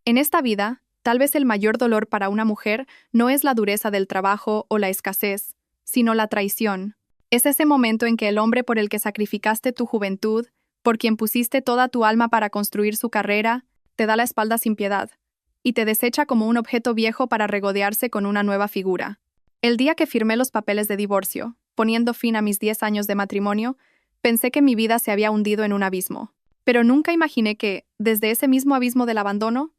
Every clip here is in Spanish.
En esta vida, tal vez el mayor dolor para una mujer no es la dureza del trabajo o la escasez, sino la traición. Es ese momento en que el hombre por el que sacrificaste tu juventud, por quien pusiste toda tu alma para construir su carrera, te da la espalda sin piedad, y te desecha como un objeto viejo para regodearse con una nueva figura. El día que firmé los papeles de divorcio, poniendo fin a mis 10 años de matrimonio, pensé que mi vida se había hundido en un abismo. Pero nunca imaginé que, desde ese mismo abismo del abandono,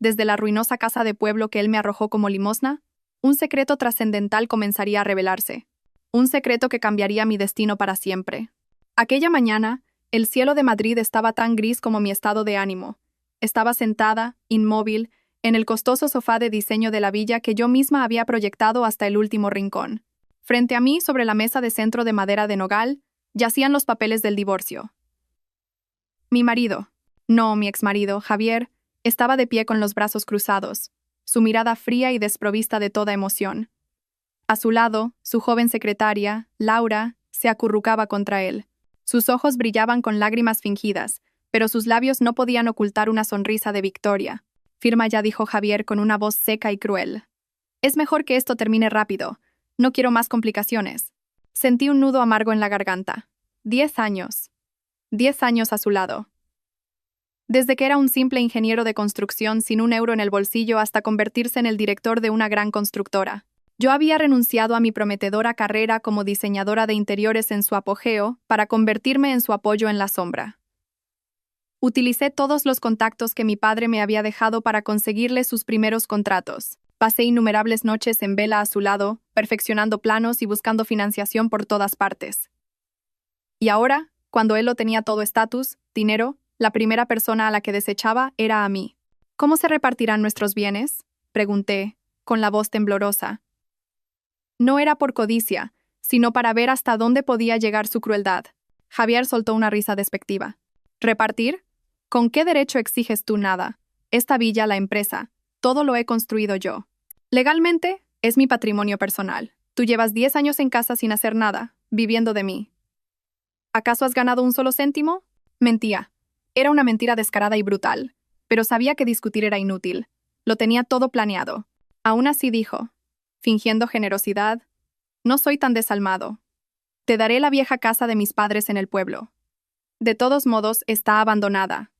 desde la ruinosa casa de pueblo que él me arrojó como limosna, un secreto trascendental comenzaría a revelarse. Un secreto que cambiaría mi destino para siempre. Aquella mañana, el cielo de Madrid estaba tan gris como mi estado de ánimo. Estaba sentada, inmóvil, en el costoso sofá de diseño de la villa que yo misma había proyectado hasta el último rincón. Frente a mí, sobre la mesa de centro de madera de nogal, yacían los papeles del divorcio. Mi marido, no mi exmarido, Javier, estaba de pie con los brazos cruzados, su mirada fría y desprovista de toda emoción. A su lado, su joven secretaria, Laura, se acurrucaba contra él. Sus ojos brillaban con lágrimas fingidas, pero sus labios no podían ocultar una sonrisa de victoria. Firma ya, dijo Javier con una voz seca y cruel. Es mejor que esto termine rápido. No quiero más complicaciones. Sentí un nudo amargo en la garganta. 10 años. 10 años a su lado. Desde que era un simple ingeniero de construcción sin un euro en el bolsillo hasta convertirse en el director de una gran constructora. Yo había renunciado a mi prometedora carrera como diseñadora de interiores en su apogeo para convertirme en su apoyo en la sombra. Utilicé todos los contactos que mi padre me había dejado para conseguirle sus primeros contratos. Pasé innumerables noches en vela a su lado, perfeccionando planos y buscando financiación por todas partes. Y ahora, cuando él lo tenía todo estatus, dinero, la primera persona a la que desechaba era a mí. ¿Cómo se repartirán nuestros bienes?, pregunté, con la voz temblorosa. No era por codicia, sino para ver hasta dónde podía llegar su crueldad. Javier soltó una risa despectiva. ¿Repartir? ¿Con qué derecho exiges tú nada? Esta villa, la empresa, todo lo he construido yo. Legalmente, es mi patrimonio personal. Tú llevas 10 años en casa sin hacer nada, viviendo de mí. ¿Acaso has ganado un solo céntimo? Mentía. Era una mentira descarada y brutal, pero sabía que discutir era inútil. Lo tenía todo planeado. Aún así dijo, fingiendo generosidad, no soy tan desalmado. Te daré la vieja casa de mis padres en el pueblo. De todos modos, está abandonada.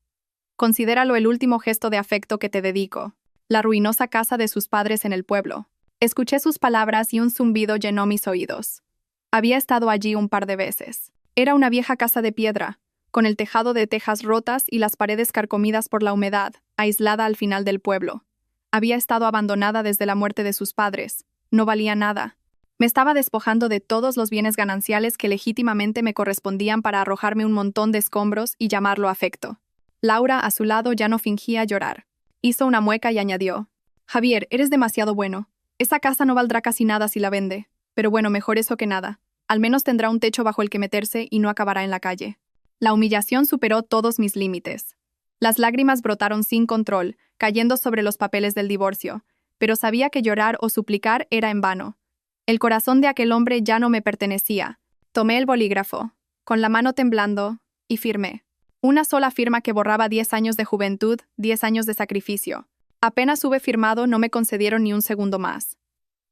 Considéralo el último gesto de afecto que te dedico. La ruinosa casa de sus padres en el pueblo. Escuché sus palabras y un zumbido llenó mis oídos. Había estado allí un par de veces. Era una vieja casa de piedra, con el tejado de tejas rotas y las paredes carcomidas por la humedad, aislada al final del pueblo. Había estado abandonada desde la muerte de sus padres. No valía nada. Me estaba despojando de todos los bienes gananciales que legítimamente me correspondían para arrojarme un montón de escombros y llamarlo afecto. Laura, a su lado, ya no fingía llorar. Hizo una mueca y añadió, Javier, eres demasiado bueno. Esa casa no valdrá casi nada si la vende. Pero bueno, mejor eso que nada. Al menos tendrá un techo bajo el que meterse y no acabará en la calle. La humillación superó todos mis límites. Las lágrimas brotaron sin control, cayendo sobre los papeles del divorcio, pero sabía que llorar o suplicar era en vano. El corazón de aquel hombre ya no me pertenecía. Tomé el bolígrafo, con la mano temblando, y firmé. Una sola firma que borraba 10 años de juventud, 10 años de sacrificio. Apenas hube firmado, no me concedieron ni un segundo más.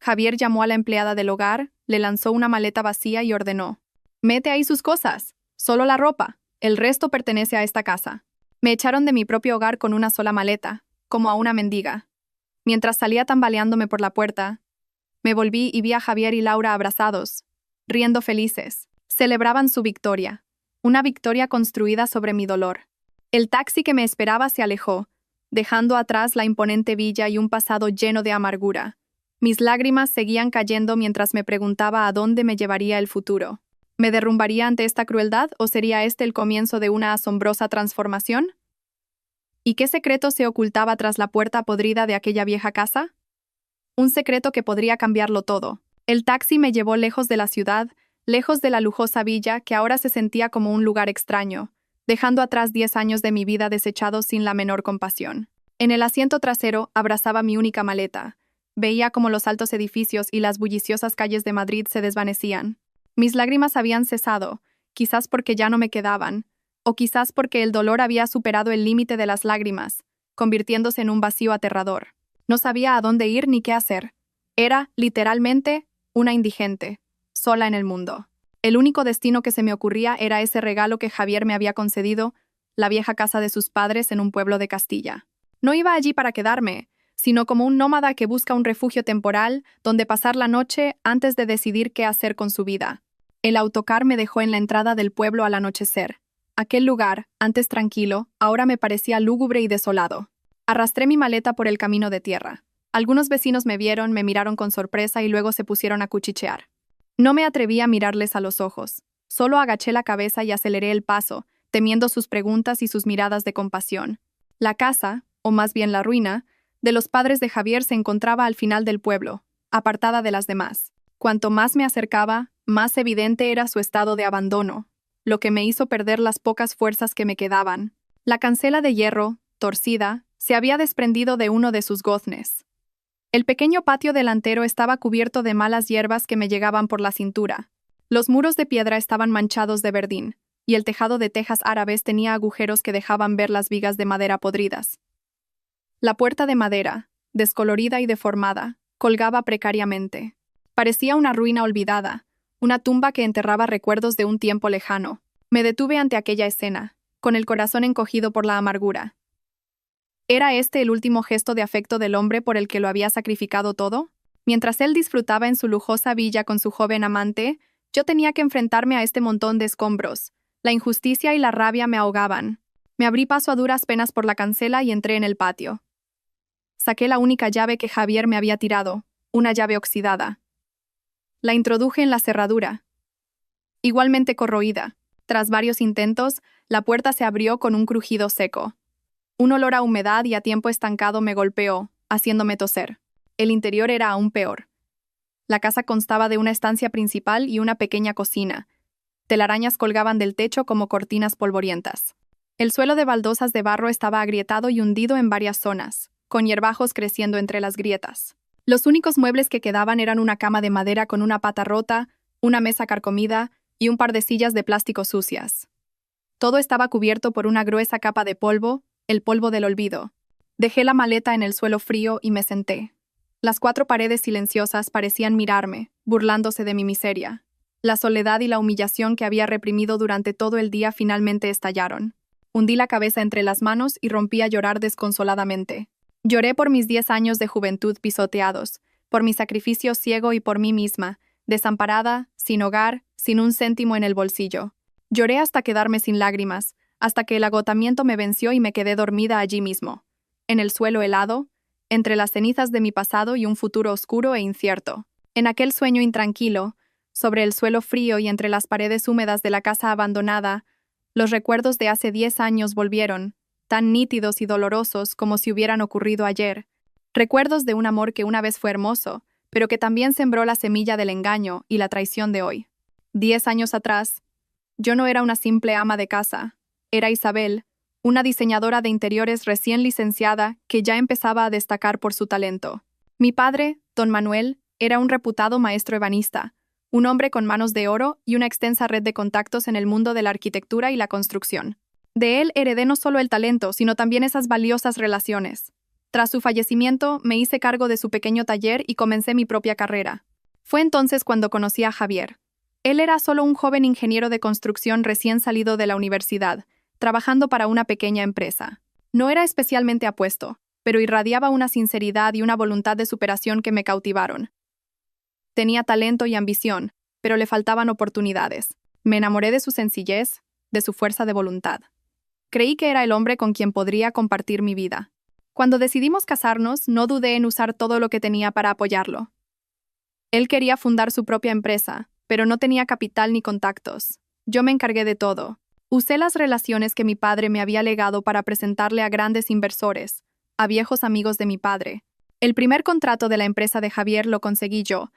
Javier llamó a la empleada del hogar, le lanzó una maleta vacía y ordenó. Mete ahí sus cosas, solo la ropa, el resto pertenece a esta casa. Me echaron de mi propio hogar con una sola maleta, como a una mendiga. Mientras salía tambaleándome por la puerta, me volví y vi a Javier y Laura abrazados, riendo felices. Celebraban su victoria, una victoria construida sobre mi dolor. El taxi que me esperaba se alejó, dejando atrás la imponente villa y un pasado lleno de amargura. Mis lágrimas seguían cayendo mientras me preguntaba a dónde me llevaría el futuro. ¿Me derrumbaría ante esta crueldad o sería este el comienzo de una asombrosa transformación? ¿Y qué secreto se ocultaba tras la puerta podrida de aquella vieja casa? Un secreto que podría cambiarlo todo. El taxi me llevó lejos de la ciudad, lejos de la lujosa villa que ahora se sentía como un lugar extraño, dejando atrás 10 años de mi vida desechados sin la menor compasión. En el asiento trasero abrazaba mi única maleta. Veía cómo los altos edificios y las bulliciosas calles de Madrid se desvanecían. Mis lágrimas habían cesado, quizás porque ya no me quedaban, o quizás porque el dolor había superado el límite de las lágrimas, convirtiéndose en un vacío aterrador. No sabía a dónde ir ni qué hacer. Era, literalmente, una indigente, sola en el mundo. El único destino que se me ocurría era ese regalo que Javier me había concedido, la vieja casa de sus padres en un pueblo de Castilla. No iba allí para quedarme, sino como un nómada que busca un refugio temporal donde pasar la noche antes de decidir qué hacer con su vida. El autocar me dejó en la entrada del pueblo al anochecer. Aquel lugar, antes tranquilo, ahora me parecía lúgubre y desolado. Arrastré mi maleta por el camino de tierra. Algunos vecinos me vieron, me miraron con sorpresa y luego se pusieron a cuchichear. No me atreví a mirarles a los ojos. Solo agaché la cabeza y aceleré el paso, temiendo sus preguntas y sus miradas de compasión. La casa, o más bien la ruina, de los padres de Javier se encontraba al final del pueblo, apartada de las demás. Cuanto más me acercaba, más evidente era su estado de abandono, lo que me hizo perder las pocas fuerzas que me quedaban. La cancela de hierro, torcida, se había desprendido de uno de sus goznes. El pequeño patio delantero estaba cubierto de malas hierbas que me llegaban por la cintura. Los muros de piedra estaban manchados de verdín, y el tejado de tejas árabes tenía agujeros que dejaban ver las vigas de madera podridas. La puerta de madera, descolorida y deformada, colgaba precariamente. Parecía una ruina olvidada, una tumba que enterraba recuerdos de un tiempo lejano. Me detuve ante aquella escena, con el corazón encogido por la amargura. ¿Era este el último gesto de afecto del hombre por el que lo había sacrificado todo? Mientras él disfrutaba en su lujosa villa con su joven amante, yo tenía que enfrentarme a este montón de escombros. La injusticia y la rabia me ahogaban. Me abrí paso a duras penas por la cancela y entré en el patio. Saqué la única llave que Javier me había tirado, una llave oxidada. La introduje en la cerradura. Igualmente corroída. Tras varios intentos, la puerta se abrió con un crujido seco. Un olor a humedad y a tiempo estancado me golpeó, haciéndome toser. El interior era aún peor. La casa constaba de una estancia principal y una pequeña cocina. Telarañas colgaban del techo como cortinas polvorientas. El suelo de baldosas de barro estaba agrietado y hundido en varias zonas, con hierbajos creciendo entre las grietas. Los únicos muebles que quedaban eran una cama de madera con una pata rota, una mesa carcomida y un par de sillas de plástico sucias. Todo estaba cubierto por una gruesa capa de polvo, el polvo del olvido. Dejé la maleta en el suelo frío y me senté. Las 4 paredes silenciosas parecían mirarme, burlándose de mi miseria. La soledad y la humillación que había reprimido durante todo el día finalmente estallaron. Hundí la cabeza entre las manos y rompí a llorar desconsoladamente. Lloré por mis 10 años de juventud pisoteados, por mi sacrificio ciego y por mí misma, desamparada, sin hogar, sin un céntimo en el bolsillo. Lloré hasta quedarme sin lágrimas, hasta que el agotamiento me venció y me quedé dormida allí mismo, en el suelo helado, entre las cenizas de mi pasado y un futuro oscuro e incierto. En aquel sueño intranquilo, sobre el suelo frío y entre las paredes húmedas de la casa abandonada, los recuerdos de hace 10 años volvieron, tan nítidos y dolorosos como si hubieran ocurrido ayer. Recuerdos de un amor que una vez fue hermoso, pero que también sembró la semilla del engaño y la traición de hoy. 10 años atrás, yo no era una simple ama de casa. Era Isabel, una diseñadora de interiores recién licenciada que ya empezaba a destacar por su talento. Mi padre, don Manuel, era un reputado maestro ebanista, un hombre con manos de oro y una extensa red de contactos en el mundo de la arquitectura y la construcción. De él heredé no solo el talento, sino también esas valiosas relaciones. Tras su fallecimiento, me hice cargo de su pequeño taller y comencé mi propia carrera. Fue entonces cuando conocí a Javier. Él era solo un joven ingeniero de construcción recién salido de la universidad, trabajando para una pequeña empresa. No era especialmente apuesto, pero irradiaba una sinceridad y una voluntad de superación que me cautivaron. Tenía talento y ambición, pero le faltaban oportunidades. Me enamoré de su sencillez, de su fuerza de voluntad. Creí que era el hombre con quien podría compartir mi vida. Cuando decidimos casarnos, no dudé en usar todo lo que tenía para apoyarlo. Él quería fundar su propia empresa, pero no tenía capital ni contactos. Yo me encargué de todo. Usé las relaciones que mi padre me había legado para presentarle a grandes inversores, a viejos amigos de mi padre. El primer contrato de la empresa de Javier lo conseguí yo,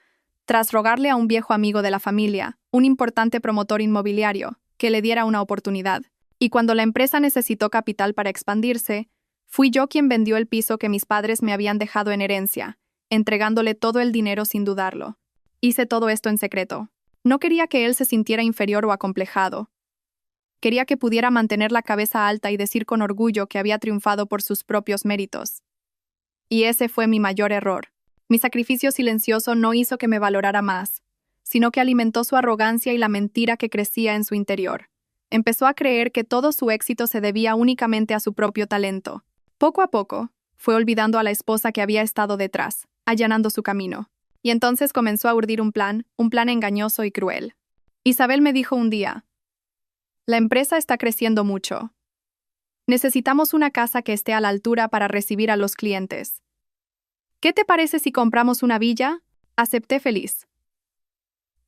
tras rogarle a un viejo amigo de la familia, un importante promotor inmobiliario, que le diera una oportunidad. Y cuando la empresa necesitó capital para expandirse, fui yo quien vendió el piso que mis padres me habían dejado en herencia, entregándole todo el dinero sin dudarlo. Hice todo esto en secreto. No quería que él se sintiera inferior o acomplejado. Quería que pudiera mantener la cabeza alta y decir con orgullo que había triunfado por sus propios méritos. Y ese fue mi mayor error. Mi sacrificio silencioso no hizo que me valorara más, sino que alimentó su arrogancia y la mentira que crecía en su interior. Empezó a creer que todo su éxito se debía únicamente a su propio talento. Poco a poco, fue olvidando a la esposa que había estado detrás, allanando su camino. Y entonces comenzó a urdir un plan engañoso y cruel. Isabel me dijo un día: la empresa está creciendo mucho. Necesitamos una casa que esté a la altura para recibir a los clientes. ¿Qué te parece si compramos una villa? Acepté feliz.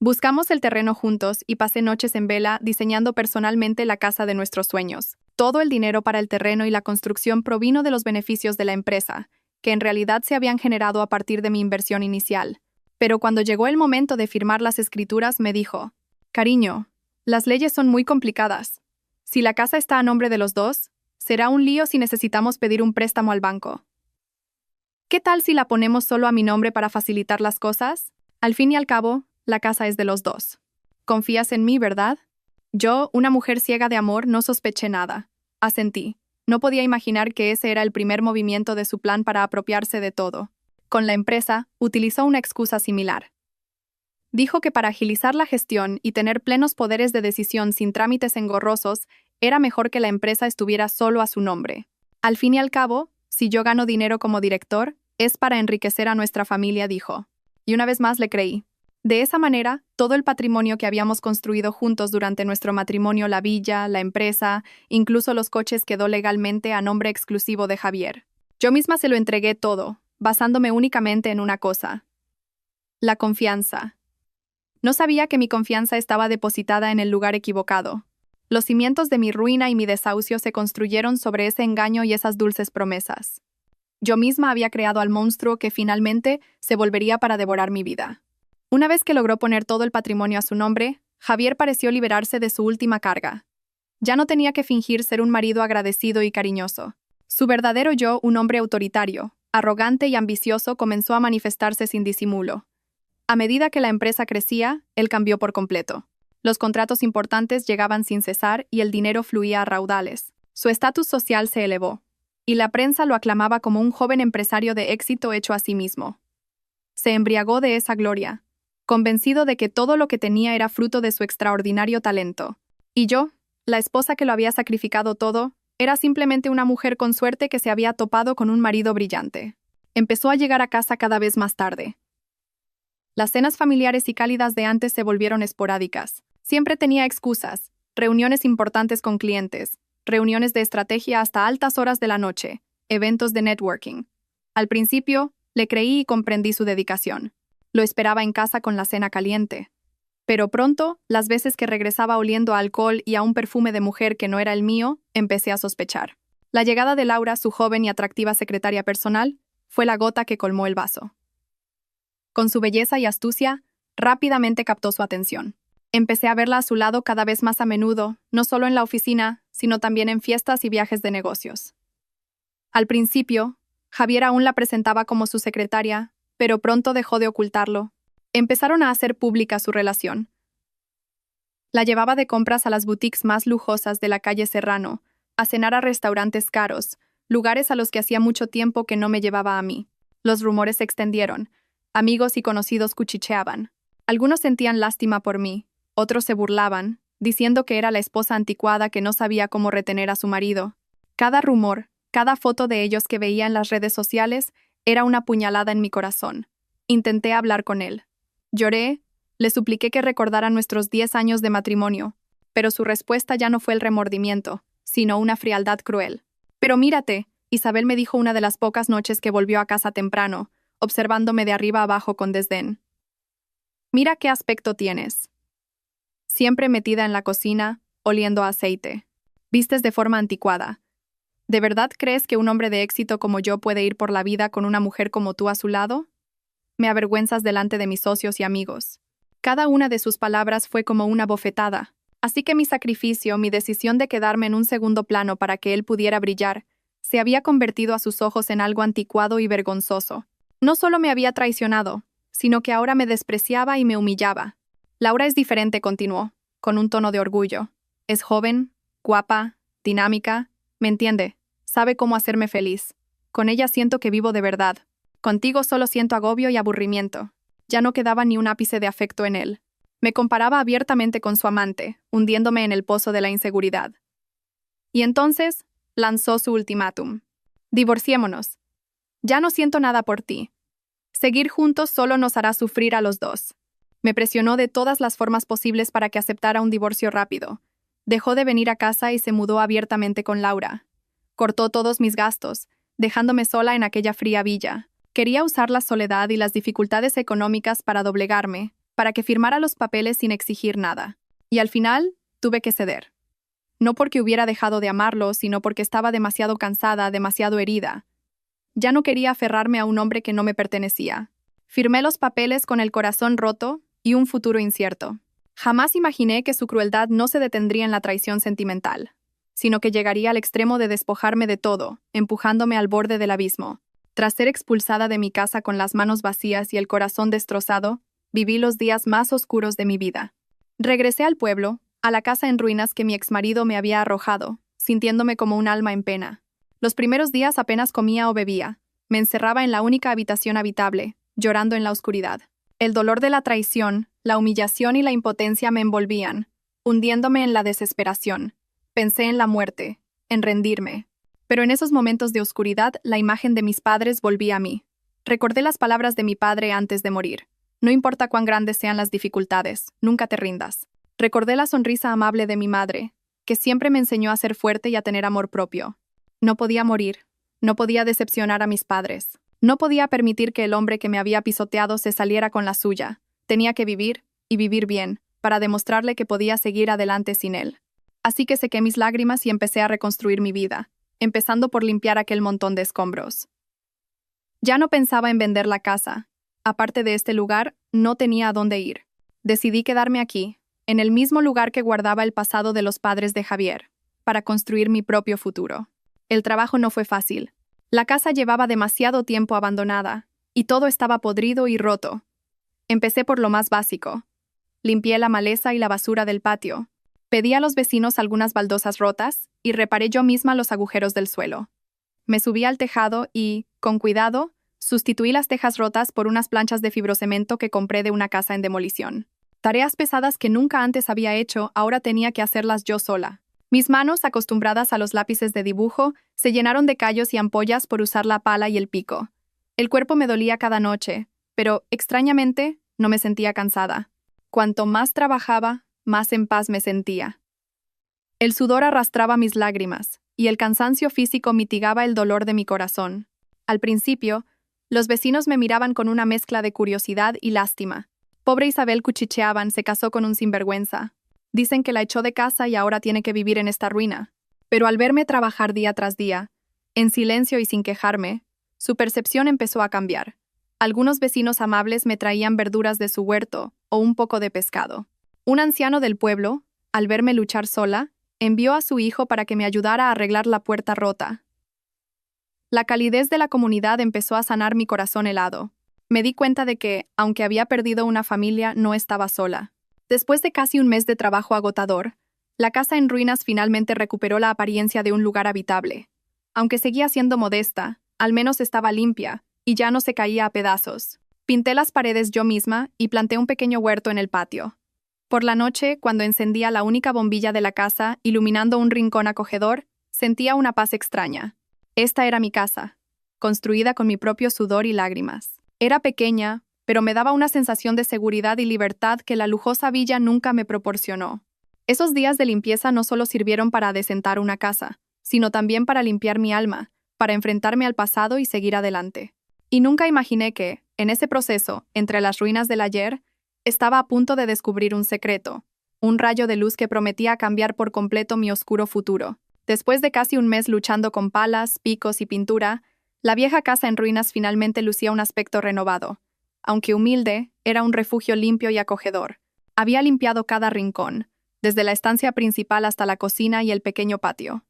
Buscamos el terreno juntos y pasé noches en vela diseñando personalmente la casa de nuestros sueños. Todo el dinero para el terreno y la construcción provino de los beneficios de la empresa, que en realidad se habían generado a partir de mi inversión inicial. Pero cuando llegó el momento de firmar las escrituras, me dijo: cariño, las leyes son muy complicadas. Si la casa está a nombre de los dos, será un lío si necesitamos pedir un préstamo al banco. ¿Qué tal si la ponemos solo a mi nombre para facilitar las cosas? Al fin y al cabo, la casa es de los dos. Confías en mí, ¿verdad? Yo, una mujer ciega de amor, no sospeché nada. Asentí. No podía imaginar que ese era el primer movimiento de su plan para apropiarse de todo. Con la empresa, utilizó una excusa similar. Dijo que para agilizar la gestión y tener plenos poderes de decisión sin trámites engorrosos, era mejor que la empresa estuviera solo a su nombre. Al fin y al cabo, si yo gano dinero como director, es para enriquecer a nuestra familia, dijo. Y una vez más le creí. De esa manera, todo el patrimonio que habíamos construido juntos durante nuestro matrimonio, la villa, la empresa, incluso los coches, quedó legalmente a nombre exclusivo de Javier. Yo misma se lo entregué todo, basándome únicamente en una cosa: la confianza. No sabía que mi confianza estaba depositada en el lugar equivocado. Los cimientos de mi ruina y mi desahucio se construyeron sobre ese engaño y esas dulces promesas. Yo misma había creado al monstruo que finalmente se volvería para devorar mi vida. Una vez que logró poner todo el patrimonio a su nombre, Javier pareció liberarse de su última carga. Ya no tenía que fingir ser un marido agradecido y cariñoso. Su verdadero yo, un hombre autoritario, arrogante y ambicioso, comenzó a manifestarse sin disimulo. A medida que la empresa crecía, él cambió por completo. Los contratos importantes llegaban sin cesar y el dinero fluía a raudales. Su estatus social se elevó, y la prensa lo aclamaba como un joven empresario de éxito hecho a sí mismo. Se embriagó de esa gloria, convencido de que todo lo que tenía era fruto de su extraordinario talento. Y yo, la esposa que lo había sacrificado todo, era simplemente una mujer con suerte que se había topado con un marido brillante. Empezó a llegar a casa cada vez más tarde. Las cenas familiares y cálidas de antes se volvieron esporádicas. Siempre tenía excusas: reuniones importantes con clientes, reuniones de estrategia hasta altas horas de la noche, eventos de networking. Al principio, le creí y comprendí su dedicación. Lo esperaba en casa con la cena caliente. Pero pronto, las veces que regresaba oliendo a alcohol y a un perfume de mujer que no era el mío, empecé a sospechar. La llegada de Laura, su joven y atractiva secretaria personal, fue la gota que colmó el vaso. Con su belleza y astucia, rápidamente captó su atención. Empecé a verla a su lado cada vez más a menudo, no solo en la oficina, sino también en fiestas y viajes de negocios. Al principio, Javier aún la presentaba como su secretaria, pero pronto dejó de ocultarlo. Empezaron a hacer pública su relación. La llevaba de compras a las boutiques más lujosas de la calle Serrano, a cenar a restaurantes caros, lugares a los que hacía mucho tiempo que no me llevaba a mí. Los rumores se extendieron. Amigos y conocidos cuchicheaban. Algunos sentían lástima por mí, otros se burlaban, diciendo que era la esposa anticuada que no sabía cómo retener a su marido. Cada rumor, cada foto de ellos que veía en las redes sociales, era una puñalada en mi corazón. Intenté hablar con él. Lloré, le supliqué que recordara nuestros 10 años de matrimonio, pero su respuesta ya no fue el remordimiento, sino una frialdad cruel. «Pero mírate», Isabel me dijo una de las pocas noches que volvió a casa temprano, observándome de arriba abajo con desdén. «Mira qué aspecto tienes. Siempre metida en la cocina, oliendo a aceite. Vistes de forma anticuada. ¿De verdad crees que un hombre de éxito como yo puede ir por la vida con una mujer como tú a su lado? Me avergüenzas delante de mis socios y amigos». Cada una de sus palabras fue como una bofetada, así que mi sacrificio, mi decisión de quedarme en un segundo plano para que él pudiera brillar, se había convertido a sus ojos en algo anticuado y vergonzoso. No solo me había traicionado, sino que ahora me despreciaba y me humillaba. «Laura es diferente», continuó, con un tono de orgullo. «Es joven, guapa, dinámica, me entiende, sabe cómo hacerme feliz. Con ella siento que vivo de verdad. Contigo solo siento agobio y aburrimiento. Ya no quedaba ni un ápice de afecto en él. Me comparaba abiertamente con su amante, hundiéndome en el pozo de la inseguridad. Y entonces lanzó su ultimátum. Divorciémonos. Ya no siento nada por ti. Seguir juntos solo nos hará sufrir a los dos. Me presionó de todas las formas posibles para que aceptara un divorcio rápido. Dejó de venir a casa y se mudó abiertamente con Laura. Cortó todos mis gastos, dejándome sola en aquella fría villa. Quería usar la soledad y las dificultades económicas para doblegarme, para que firmara los papeles sin exigir nada. Y al final, tuve que ceder. No porque hubiera dejado de amarlo, sino porque estaba demasiado cansada, demasiado herida. Ya no quería aferrarme a un hombre que no me pertenecía. Firmé los papeles con el corazón roto y un futuro incierto. Jamás imaginé que su crueldad no se detendría en la traición sentimental, sino que llegaría al extremo de despojarme de todo, empujándome al borde del abismo. Tras ser expulsada de mi casa con las manos vacías y el corazón destrozado, viví los días más oscuros de mi vida. Regresé al pueblo, a la casa en ruinas que mi exmarido me había arrojado, sintiéndome como un alma en pena. Los primeros días apenas comía o bebía. Me encerraba en la única habitación habitable, llorando en la oscuridad. El dolor de la traición, la humillación y la impotencia me envolvían, hundiéndome en la desesperación. Pensé en la muerte, en rendirme. Pero en esos momentos de oscuridad, la imagen de mis padres volvía a mí. Recordé las palabras de mi padre antes de morir. No importa cuán grandes sean las dificultades, nunca te rindas. Recordé la sonrisa amable de mi madre, que siempre me enseñó a ser fuerte y a tener amor propio. No podía morir, no podía decepcionar a mis padres. No podía permitir que el hombre que me había pisoteado se saliera con la suya. Tenía que vivir, y vivir bien, para demostrarle que podía seguir adelante sin él. Así que sequé mis lágrimas y empecé a reconstruir mi vida, empezando por limpiar aquel montón de escombros. Ya no pensaba en vender la casa. Aparte de este lugar, no tenía a dónde ir. Decidí quedarme aquí, en el mismo lugar que guardaba el pasado de los padres de Javier, para construir mi propio futuro. El trabajo no fue fácil. La casa llevaba demasiado tiempo abandonada, y todo estaba podrido y roto. Empecé por lo más básico. Limpié la maleza y la basura del patio. Pedí a los vecinos algunas baldosas rotas y reparé yo misma los agujeros del suelo. Me subí al tejado y, con cuidado, sustituí las tejas rotas por unas planchas de fibrocemento que compré de una casa en demolición. Tareas pesadas que nunca antes había hecho, ahora tenía que hacerlas yo sola. Mis manos, acostumbradas a los lápices de dibujo, se llenaron de callos y ampollas por usar la pala y el pico. El cuerpo me dolía cada noche, pero, extrañamente, no me sentía cansada. Cuanto más trabajaba, más en paz me sentía. El sudor arrastraba mis lágrimas, y el cansancio físico mitigaba el dolor de mi corazón. Al principio, los vecinos me miraban con una mezcla de curiosidad y lástima. Pobre Isabel, cuchicheaban, se casó con un sinvergüenza. Dicen que la echó de casa y ahora tiene que vivir en esta ruina. Pero al verme trabajar día tras día, en silencio y sin quejarme, su percepción empezó a cambiar. Algunos vecinos amables me traían verduras de su huerto o un poco de pescado. Un anciano del pueblo, al verme luchar sola, envió a su hijo para que me ayudara a arreglar la puerta rota. La calidez de la comunidad empezó a sanar mi corazón helado. Me di cuenta de que, aunque había perdido una familia, no estaba sola. Después de casi un mes de trabajo agotador, la casa en ruinas finalmente recuperó la apariencia de un lugar habitable. Aunque seguía siendo modesta, al menos estaba limpia, y ya no se caía a pedazos. Pinté las paredes yo misma y planté un pequeño huerto en el patio. Por la noche, cuando encendía la única bombilla de la casa, iluminando un rincón acogedor, sentía una paz extraña. Esta era mi casa, construida con mi propio sudor y lágrimas. Era pequeña, pero me daba una sensación de seguridad y libertad que la lujosa villa nunca me proporcionó. Esos días de limpieza no solo sirvieron para adecentar una casa, sino también para limpiar mi alma, para enfrentarme al pasado y seguir adelante. Y nunca imaginé que, en ese proceso, entre las ruinas del ayer, estaba a punto de descubrir un secreto, un rayo de luz que prometía cambiar por completo mi oscuro futuro. Después de casi un mes luchando con palas, picos y pintura, la vieja casa en ruinas finalmente lucía un aspecto renovado. Aunque humilde, era un refugio limpio y acogedor. Había limpiado cada rincón, desde la estancia principal hasta la cocina y el pequeño patio.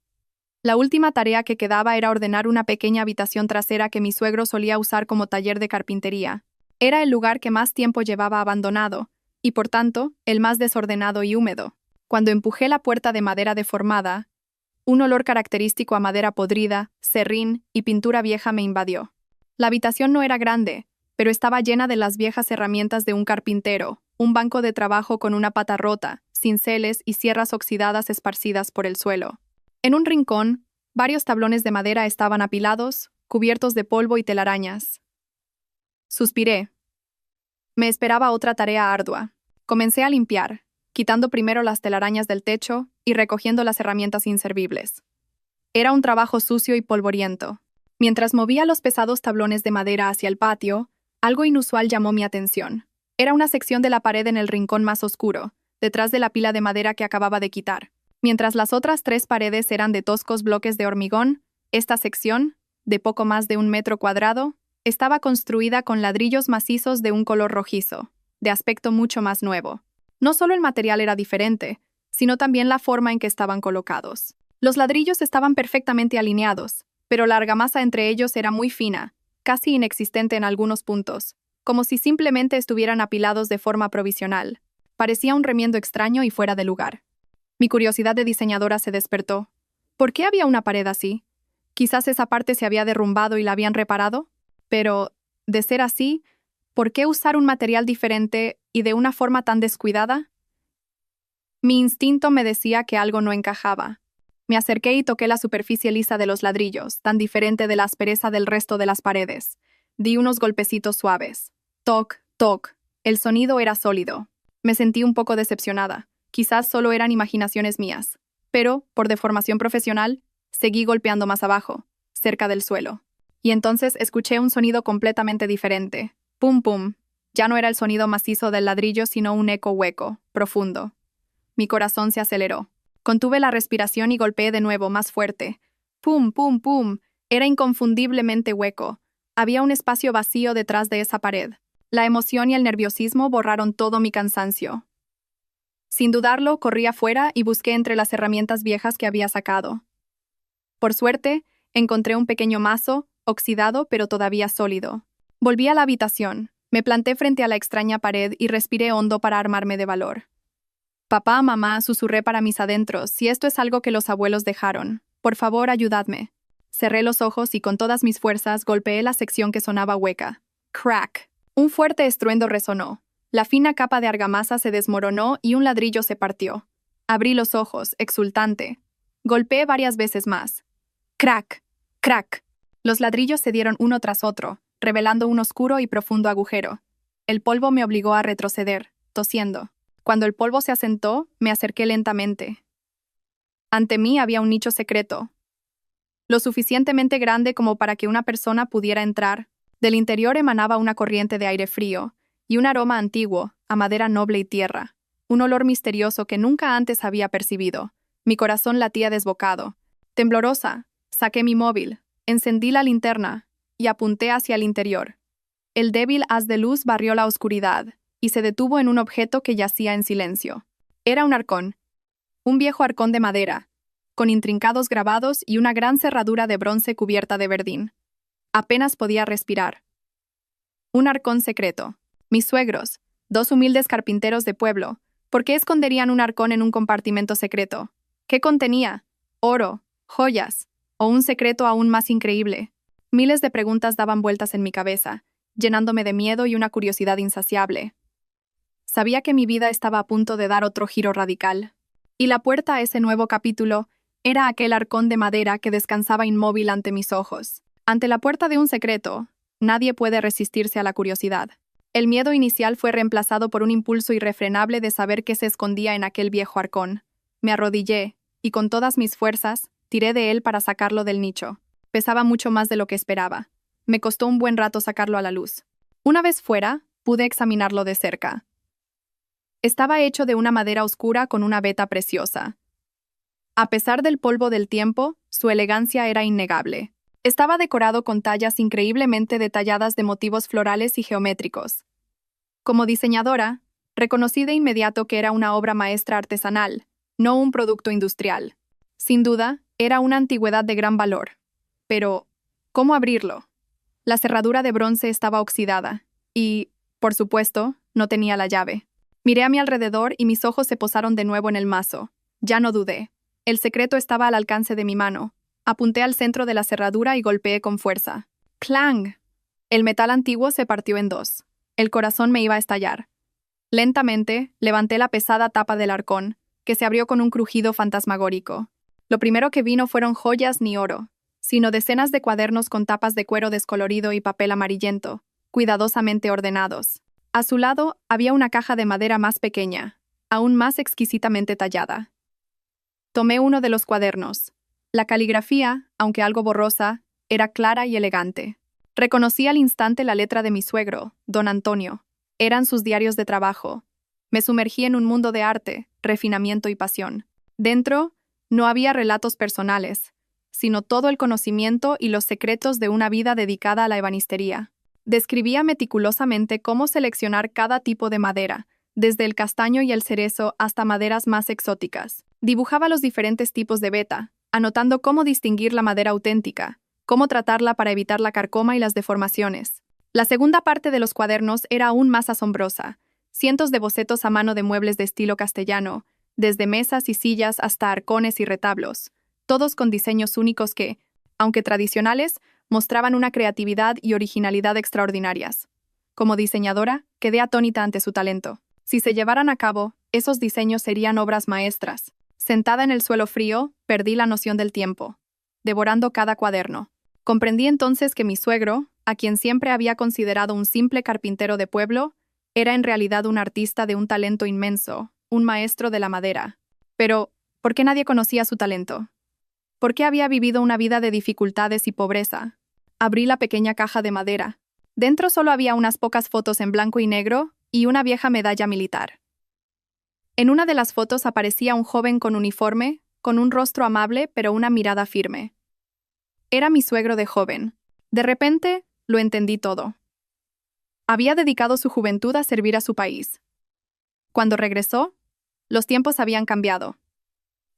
La última tarea que quedaba era ordenar una pequeña habitación trasera que mi suegro solía usar como taller de carpintería. Era el lugar que más tiempo llevaba abandonado, y por tanto, el más desordenado y húmedo. Cuando empujé la puerta de madera deformada, Un olor característico a madera podrida, serrín y pintura vieja me invadió. La habitación no era grande, pero estaba llena de las viejas herramientas de un carpintero, un banco de trabajo con una pata rota, cinceles y sierras oxidadas esparcidas por el suelo. En un rincón, varios tablones de madera estaban apilados, cubiertos de polvo y telarañas. Suspiré. Me esperaba otra tarea ardua. Comencé a limpiar, quitando primero las telarañas del techo y recogiendo las herramientas inservibles. Era un trabajo sucio y polvoriento. Mientras movía los pesados tablones de madera hacia el patio, algo inusual llamó mi atención. Era una sección de la pared en el rincón más oscuro, detrás de la pila de madera que acababa de quitar. Mientras las otras 3 paredes eran de toscos bloques de hormigón, esta sección, de poco más de 1 metro cuadrado, estaba construida con ladrillos macizos de un color rojizo, de aspecto mucho más nuevo. No solo el material era diferente, sino también la forma en que estaban colocados. Los ladrillos estaban perfectamente alineados, pero la argamasa entre ellos era muy fina, casi inexistente en algunos puntos, como si simplemente estuvieran apilados de forma provisional. Parecía un remiendo extraño y fuera de lugar. Mi curiosidad de diseñadora se despertó. ¿Por qué había una pared así? Quizás esa parte se había derrumbado y la habían reparado. Pero, de ser así, ¿por qué usar un material diferente y de una forma tan descuidada? Mi instinto me decía que algo no encajaba. Me acerqué y toqué la superficie lisa de los ladrillos, tan diferente de la aspereza del resto de las paredes. Di unos golpecitos suaves. Toc, toc. El sonido era sólido. Me sentí un poco decepcionada. Quizás solo eran imaginaciones mías. Pero, por deformación profesional, seguí golpeando más abajo, cerca del suelo. Y entonces escuché un sonido completamente diferente. Pum pum. Ya no era el sonido macizo del ladrillo, sino un eco hueco, profundo. Mi corazón se aceleró. Contuve la respiración y golpeé de nuevo, más fuerte. Pum, pum, pum. Era inconfundiblemente hueco. Había un espacio vacío detrás de esa pared. La emoción y el nerviosismo borraron todo mi cansancio. Sin dudarlo, corrí afuera y busqué entre las herramientas viejas que había sacado. Por suerte, encontré un pequeño mazo, oxidado pero todavía sólido. Volví a la habitación, me planté frente a la extraña pared y respiré hondo para armarme de valor. Papá, mamá, susurré para mis adentros, si esto es algo que los abuelos dejaron, por favor, ayudadme. Cerré los ojos y con todas mis fuerzas golpeé la sección que sonaba hueca. Crack. Un fuerte estruendo resonó. La fina capa de argamasa se desmoronó y un ladrillo se partió. Abrí los ojos, exultante. Golpeé varias veces más. Crack. Crack. Los ladrillos se dieron uno tras otro, revelando un oscuro y profundo agujero. El polvo me obligó a retroceder, tosiendo. Cuando el polvo se asentó, me acerqué lentamente. Ante mí había un nicho secreto, lo suficientemente grande como para que una persona pudiera entrar. Del interior emanaba una corriente de aire frío, y un aroma antiguo, a madera noble y tierra. Un olor misterioso que nunca antes había percibido. Mi corazón latía desbocado. Temblorosa, saqué mi móvil, encendí la linterna, y apunté hacia el interior. El débil haz de luz barrió la oscuridad, y se detuvo en un objeto que yacía en silencio. Era un arcón. Un viejo arcón de madera, con intrincados grabados y una gran cerradura de bronce cubierta de verdín. Apenas podía respirar. Un arcón secreto. Mis suegros, 2 humildes carpinteros de pueblo, ¿por qué esconderían un arcón en un compartimento secreto? ¿Qué contenía? ¿Oro? ¿Joyas? ¿O un secreto aún más increíble? Miles de preguntas daban vueltas en mi cabeza, llenándome de miedo y una curiosidad insaciable. Sabía que mi vida estaba a punto de dar otro giro radical. Y la puerta a ese nuevo capítulo era aquel arcón de madera que descansaba inmóvil ante mis ojos. Ante la puerta de un secreto, nadie puede resistirse a la curiosidad. El miedo inicial fue reemplazado por un impulso irrefrenable de saber qué se escondía en aquel viejo arcón. Me arrodillé, y con todas mis fuerzas, tiré de él para sacarlo del nicho. Pesaba mucho más de lo que esperaba. Me costó un buen rato sacarlo a la luz. Una vez fuera, pude examinarlo de cerca. Estaba hecho de una madera oscura con una veta preciosa. A pesar del polvo del tiempo, su elegancia era innegable. Estaba decorado con tallas increíblemente detalladas de motivos florales y geométricos. Como diseñadora, reconocí de inmediato que era una obra maestra artesanal, no un producto industrial. Sin duda, era una antigüedad de gran valor. Pero, ¿cómo abrirlo? La cerradura de bronce estaba oxidada y, por supuesto, no tenía la llave. Miré a mi alrededor y mis ojos se posaron de nuevo en el mazo. Ya no dudé. El secreto estaba al alcance de mi mano. Apunté al centro de la cerradura y golpeé con fuerza. ¡Clang! El metal antiguo se partió en dos. El corazón me iba a estallar. Lentamente, levanté la pesada tapa del arcón, que se abrió con un crujido fantasmagórico. Lo primero que vi no fueron joyas ni oro, sino decenas de cuadernos con tapas de cuero descolorido y papel amarillento, cuidadosamente ordenados. A su lado había una caja de madera más pequeña, aún más exquisitamente tallada. Tomé uno de los cuadernos. La caligrafía, aunque algo borrosa, era clara y elegante. Reconocí al instante la letra de mi suegro, don Antonio. Eran sus diarios de trabajo. Me sumergí en un mundo de arte, refinamiento y pasión. Dentro, no había relatos personales, sino todo el conocimiento y los secretos de una vida dedicada a la ebanistería. Describía meticulosamente cómo seleccionar cada tipo de madera, desde el castaño y el cerezo hasta maderas más exóticas. Dibujaba los diferentes tipos de veta, anotando cómo distinguir la madera auténtica, cómo tratarla para evitar la carcoma y las deformaciones. La segunda parte de los cuadernos era aún más asombrosa. Cientos de bocetos a mano de muebles de estilo castellano, desde mesas y sillas hasta arcones y retablos, todos con diseños únicos que, aunque tradicionales, mostraban una creatividad y originalidad extraordinarias. Como diseñadora, quedé atónita ante su talento. Si se llevaran a cabo, esos diseños serían obras maestras. Sentada en el suelo frío, perdí la noción del tiempo, devorando cada cuaderno. Comprendí entonces que mi suegro, a quien siempre había considerado un simple carpintero de pueblo, era en realidad un artista de un talento inmenso, un maestro de la madera. Pero, ¿por qué nadie conocía su talento? ¿Por qué había vivido una vida de dificultades y pobreza? Abrí la pequeña caja de madera. Dentro solo había unas pocas fotos en blanco y negro y una vieja medalla militar. En una de las fotos aparecía un joven con uniforme, con un rostro amable pero una mirada firme. Era mi suegro de joven. De repente, lo entendí todo. Había dedicado su juventud a servir a su país. Cuando regresó, los tiempos habían cambiado.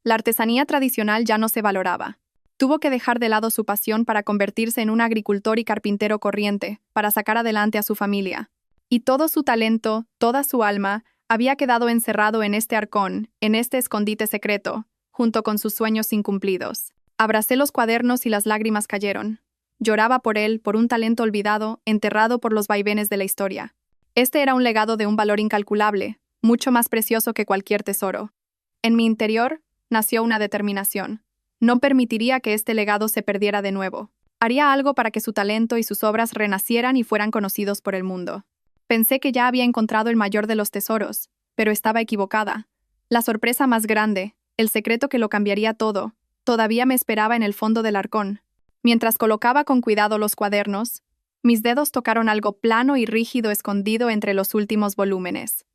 La artesanía tradicional ya no se valoraba. Tuvo que dejar de lado su pasión para convertirse en un agricultor y carpintero corriente, para sacar adelante a su familia. Y todo su talento, toda su alma, había quedado encerrado en este arcón, en este escondite secreto, junto con sus sueños incumplidos. Abracé los cuadernos y las lágrimas cayeron. Lloraba por él, por un talento olvidado, enterrado por los vaivenes de la historia. Este era un legado de un valor incalculable, mucho más precioso que cualquier tesoro. En mi interior, nació una determinación. No permitiría que este legado se perdiera de nuevo. Haría algo para que su talento y sus obras renacieran y fueran conocidos por el mundo. Pensé que ya había encontrado el mayor de los tesoros, pero estaba equivocada. La sorpresa más grande, el secreto que lo cambiaría todo, todavía me esperaba en el fondo del arcón. Mientras colocaba con cuidado los cuadernos, mis dedos tocaron algo plano y rígido escondido entre los últimos volúmenes.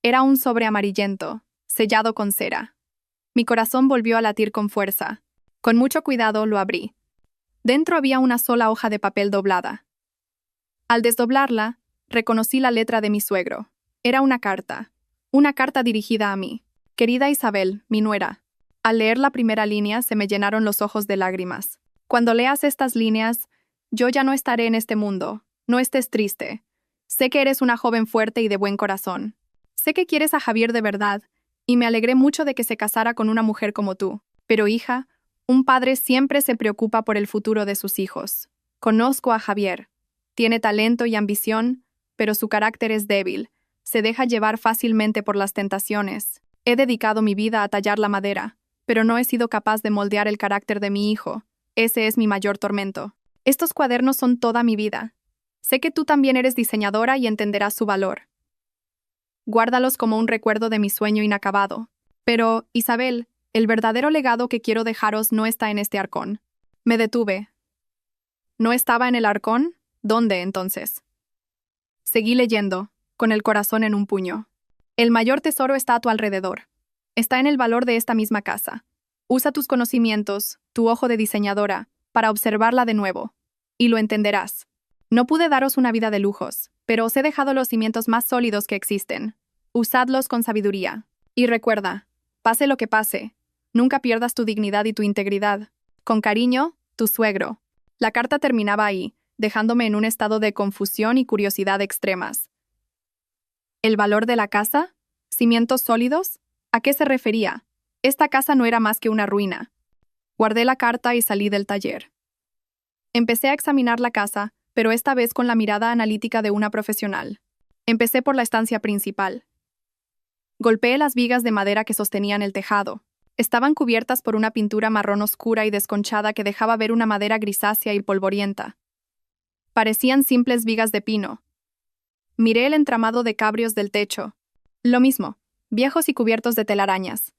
Era un sobre amarillento, sellado con cera. Mi corazón volvió a latir con fuerza. Con mucho cuidado lo abrí. Dentro había una sola hoja de papel doblada. Al desdoblarla, reconocí la letra de mi suegro. Era una carta dirigida a mí. Querida Isabel, mi nuera. Al leer la primera línea se me llenaron los ojos de lágrimas. Cuando leas estas líneas, yo ya no estaré en este mundo. No estés triste. Sé que eres una joven fuerte y de buen corazón. Sé que quieres a Javier de verdad, y me alegré mucho de que se casara con una mujer como tú. Pero, hija, un padre siempre se preocupa por el futuro de sus hijos. Conozco a Javier. Tiene talento y ambición, pero su carácter es débil. Se deja llevar fácilmente por las tentaciones. He dedicado mi vida a tallar la madera, pero no he sido capaz de moldear el carácter de mi hijo. Ese es mi mayor tormento. Estos cuadernos son toda mi vida. Sé que tú también eres diseñadora y entenderás su valor. Guárdalos como un recuerdo de mi sueño inacabado. Pero, Isabel, el verdadero legado que quiero dejaros no está en este arcón. Me detuve. ¿No estaba en el arcón? ¿Dónde, entonces? Seguí leyendo, con el corazón en un puño. El mayor tesoro está a tu alrededor. Está en el valor de esta misma casa. Usa tus conocimientos, tu ojo de diseñadora, para observarla de nuevo. Y lo entenderás. No pude daros una vida de lujos, pero os he dejado los cimientos más sólidos que existen. Usadlos con sabiduría. Y recuerda, pase lo que pase, nunca pierdas tu dignidad y tu integridad. Con cariño, tu suegro. La carta terminaba ahí, dejándome en un estado de confusión y curiosidad extremas. ¿El valor de la casa? ¿Cimientos sólidos? ¿A qué se refería? Esta casa no era más que una ruina. Guardé la carta y salí del taller. Empecé a examinar la casa, pero esta vez con la mirada analítica de una profesional. Empecé por la estancia principal. Golpeé las vigas de madera que sostenían el tejado. Estaban cubiertas por una pintura marrón oscura y desconchada que dejaba ver una madera grisácea y polvorienta. Parecían simples vigas de pino. Miré el entramado de cabrios del techo. Lo mismo, viejos y cubiertos de telarañas.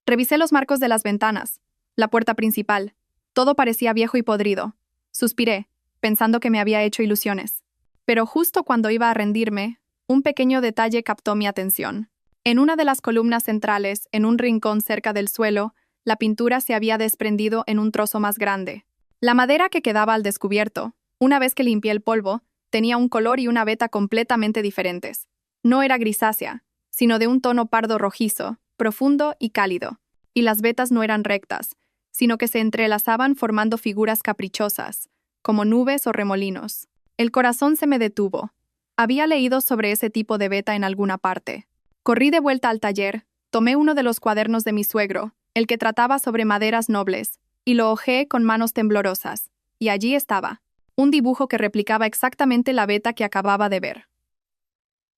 Revisé los marcos de las ventanas, la puerta principal. Todo parecía viejo y podrido. Suspiré, pensando que me había hecho ilusiones. Pero justo cuando iba a rendirme, un pequeño detalle captó mi atención. En una de las columnas centrales, en un rincón cerca del suelo, la pintura se había desprendido en un trozo más grande. La madera que quedaba al descubierto, una vez que limpié el polvo, tenía un color y una veta completamente diferentes. No era grisácea, sino de un tono pardo rojizo, profundo y cálido. Y las vetas no eran rectas, sino que se entrelazaban formando figuras caprichosas, como nubes o remolinos. El corazón se me detuvo. Había leído sobre ese tipo de veta en alguna parte. Corrí de vuelta al taller, tomé uno de los cuadernos de mi suegro, el que trataba sobre maderas nobles, y lo hojeé con manos temblorosas. Y allí estaba, un dibujo que replicaba exactamente la veta que acababa de ver.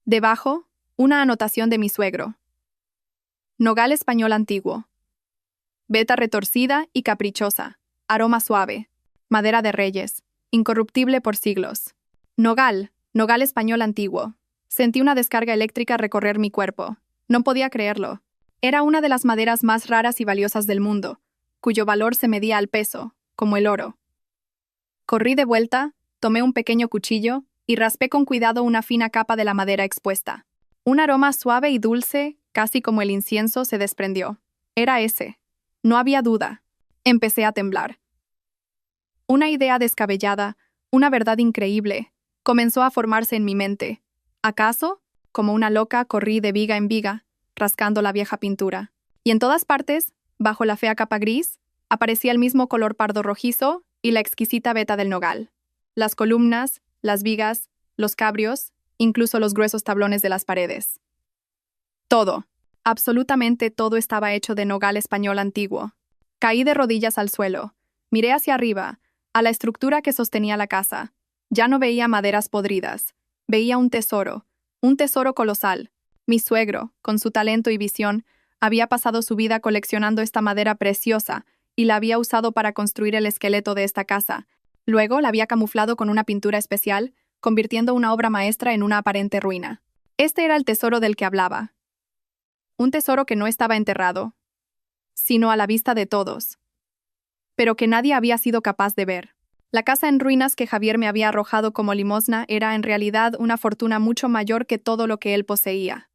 Debajo, una anotación de mi suegro. Nogal español antiguo. Veta retorcida y caprichosa. Aroma suave. Madera de reyes. Incorruptible por siglos. Nogal español antiguo. Sentí una descarga eléctrica recorrer mi cuerpo. No podía creerlo. Era una de las maderas más raras y valiosas del mundo, cuyo valor se medía al peso, como el oro. Corrí de vuelta, tomé un pequeño cuchillo y raspé con cuidado una fina capa de la madera expuesta. Un aroma suave y dulce, casi como el incienso, se desprendió. Era ese. No había duda. Empecé a temblar. Una idea descabellada, una verdad increíble, comenzó a formarse en mi mente. ¿Acaso? Como una loca, corrí de viga en viga, rascando la vieja pintura. Y en todas partes, bajo la fea capa gris, aparecía el mismo color pardo rojizo y la exquisita veta del nogal. Las columnas, las vigas, los cabrios, incluso los gruesos tablones de las paredes. Todo, absolutamente todo estaba hecho de nogal español antiguo. Caí de rodillas al suelo, miré hacia arriba, a la estructura que sostenía la casa. Ya no veía maderas podridas. Veía un tesoro colosal. Mi suegro, con su talento y visión, había pasado su vida coleccionando esta madera preciosa y la había usado para construir el esqueleto de esta casa. Luego la había camuflado con una pintura especial, convirtiendo una obra maestra en una aparente ruina. Este era el tesoro del que hablaba. Un tesoro que no estaba enterrado, sino a la vista de todos, pero que nadie había sido capaz de ver. La casa en ruinas que Javier me había arrojado como limosna era en realidad una fortuna mucho mayor que todo lo que él poseía.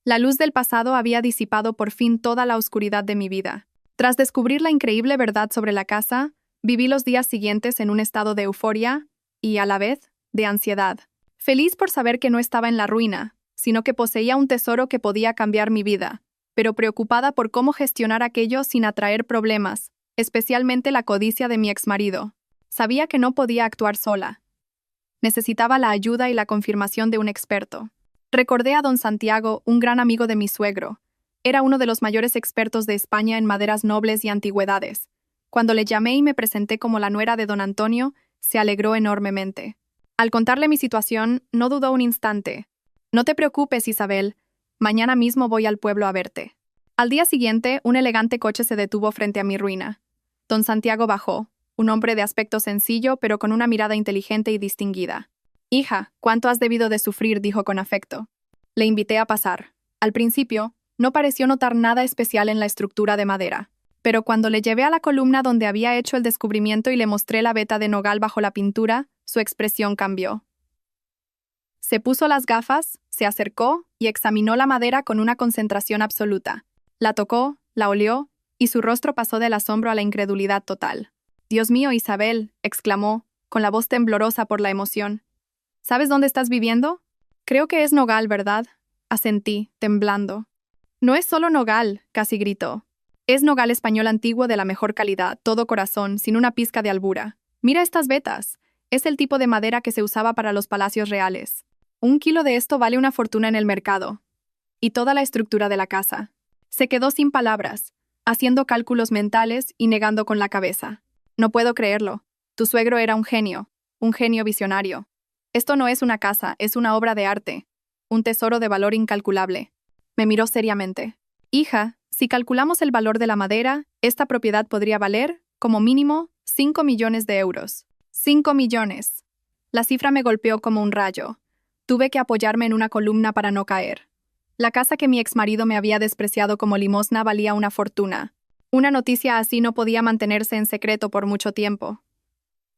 La luz del pasado había disipado por fin toda la oscuridad de mi vida. Tras descubrir la increíble verdad sobre la casa, viví los días siguientes en un estado de euforia y, a la vez, de ansiedad. Feliz por saber que no estaba en la ruina, sino que poseía un tesoro que podía cambiar mi vida, pero preocupada por cómo gestionar aquello sin atraer problemas, especialmente la codicia de mi exmarido. Sabía que no podía actuar sola. Necesitaba la ayuda y la confirmación de un experto. Recordé a don Santiago, un gran amigo de mi suegro. Era uno de los mayores expertos de España en maderas nobles y antigüedades. Cuando le llamé y me presenté como la nuera de don Antonio, se alegró enormemente. Al contarle mi situación, no dudó un instante. «No te preocupes, Isabel. Mañana mismo voy al pueblo a verte». Al día siguiente, un elegante coche se detuvo frente a mi ruina. Don Santiago bajó, un hombre de aspecto sencillo, pero con una mirada inteligente y distinguida. «Hija, ¿cuánto has debido de sufrir?», dijo con afecto. Le invité a pasar. Al principio, no pareció notar nada especial en la estructura de madera, pero cuando le llevé a la columna donde había hecho el descubrimiento y le mostré la veta de nogal bajo la pintura, su expresión cambió. Se puso las gafas, se acercó y examinó la madera con una concentración absoluta. La tocó, la olió, y su rostro pasó del asombro a la incredulidad total. «Dios mío, Isabel», exclamó, con la voz temblorosa por la emoción. «¿Sabes dónde estás viviendo?» «Creo que es nogal, ¿verdad?», asentí, temblando. «No es solo nogal», casi gritó. «Es nogal español antiguo de la mejor calidad, todo corazón, sin una pizca de albura. Mira estas vetas. Es el tipo de madera que se usaba para los palacios reales. 1 kilo de esto vale una fortuna en el mercado. Y toda la estructura de la casa. Se quedó sin palabras, haciendo cálculos mentales y negando con la cabeza. No puedo creerlo. Tu suegro era un genio visionario. Esto no es una casa, es una obra de arte, un tesoro de valor incalculable. Me miró seriamente. Hija, si calculamos el valor de la madera, esta propiedad podría valer, como mínimo, 5 millones de euros. 5 millones. La cifra me golpeó como un rayo. Tuve que apoyarme en una columna para no caer. La casa que mi exmarido me había despreciado como limosna valía una fortuna. Una noticia así no podía mantenerse en secreto por mucho tiempo.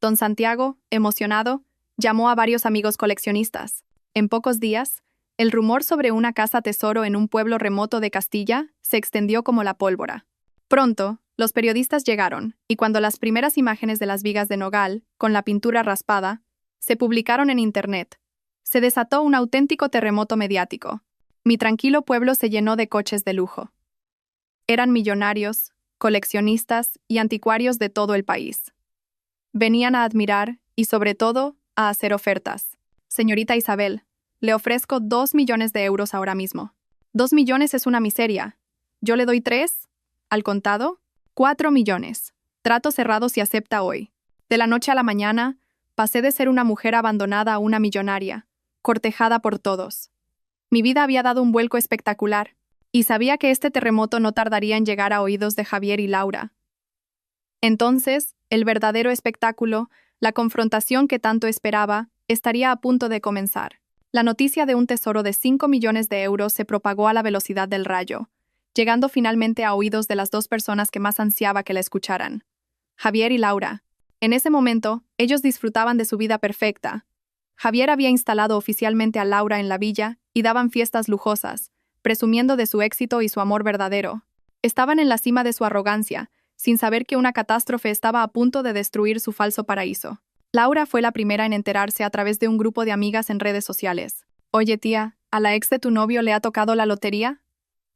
Don Santiago, emocionado, llamó a varios amigos coleccionistas. En pocos días, el rumor sobre una casa tesoro en un pueblo remoto de Castilla se extendió como la pólvora. Pronto, los periodistas llegaron, y cuando las primeras imágenes de las vigas de nogal, con la pintura raspada, se publicaron en Internet, se desató un auténtico terremoto mediático. Mi tranquilo pueblo se llenó de coches de lujo. Eran millonarios, coleccionistas y anticuarios de todo el país. Venían a admirar y, sobre todo, a hacer ofertas. Señorita Isabel, le ofrezco 2 millones de euros ahora mismo. 2 millones es una miseria. Yo le doy 3, al contado, 4 millones. Trato cerrado si acepta hoy. De la noche a la mañana, pasé de ser una mujer abandonada a una millonaria, cortejada por todos. Mi vida había dado un vuelco espectacular, y sabía que este terremoto no tardaría en llegar a oídos de Javier y Laura. Entonces, el verdadero espectáculo, la confrontación que tanto esperaba, estaría a punto de comenzar. La noticia de un tesoro de 5 millones de euros se propagó a la velocidad del rayo, llegando finalmente a oídos de las dos personas que más ansiaba que la escucharan. Javier y Laura. En ese momento, ellos disfrutaban de su vida perfecta. Javier había instalado oficialmente a Laura en la villa y daban fiestas lujosas, presumiendo de su éxito y su amor verdadero. Estaban en la cima de su arrogancia, sin saber que una catástrofe estaba a punto de destruir su falso paraíso. Laura fue la primera en enterarse a través de un grupo de amigas en redes sociales. Oye, tía, ¿a la ex de tu novio le ha tocado la lotería?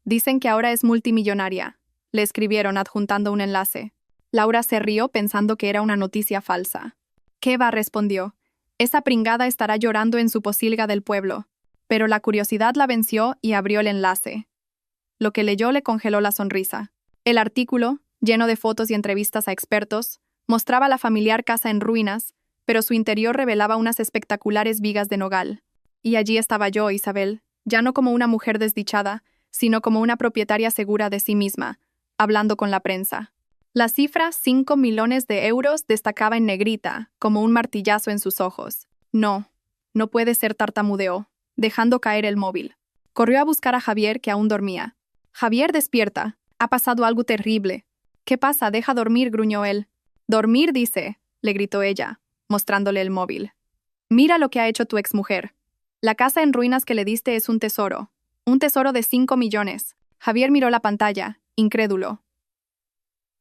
Dicen que ahora es multimillonaria. Le escribieron adjuntando un enlace. Laura se rió pensando que era una noticia falsa. ¿Qué va?, respondió. Esa pringada estará llorando en su posilga del pueblo. Pero la curiosidad la venció y abrió el enlace. Lo que leyó le congeló la sonrisa. El artículo, lleno de fotos y entrevistas a expertos, mostraba la familiar casa en ruinas, pero su interior revelaba unas espectaculares vigas de nogal. Y allí estaba yo, Isabel, ya no como una mujer desdichada, sino como una propietaria segura de sí misma, hablando con la prensa. La cifra 5 millones de euros destacaba en negrita, como un martillazo en sus ojos. No puede ser, tartamudeó, dejando caer el móvil. Corrió a buscar a Javier, que aún dormía. Javier, despierta. Ha pasado algo terrible. ¿Qué pasa? Deja dormir, gruñó él. Dormir, dice, le gritó ella, mostrándole el móvil. Mira lo que ha hecho tu exmujer. La casa en ruinas que le diste es un tesoro de 5 millones. Javier miró la pantalla, incrédulo.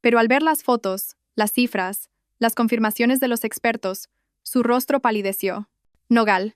Pero al ver las fotos, las cifras, las confirmaciones de los expertos, su rostro palideció. Nogal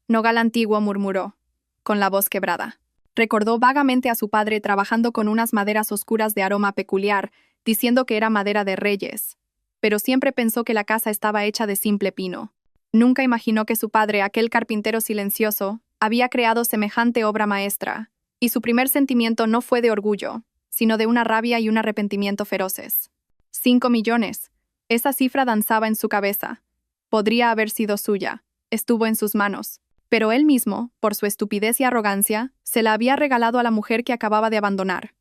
antiguo, murmuró, con la voz quebrada. Recordó vagamente a su padre trabajando con unas maderas oscuras de aroma peculiar, diciendo que era madera de reyes. Pero siempre pensó que la casa estaba hecha de simple pino. Nunca imaginó que su padre, aquel carpintero silencioso, había creado semejante obra maestra, y su primer sentimiento no fue de orgullo, sino de una rabia y un arrepentimiento feroces. 5 millones. Esa cifra danzaba en su cabeza. Podría haber sido suya. Estuvo en sus manos. Pero él mismo, por su estupidez y arrogancia, se la había regalado a la mujer que acababa de abandonar.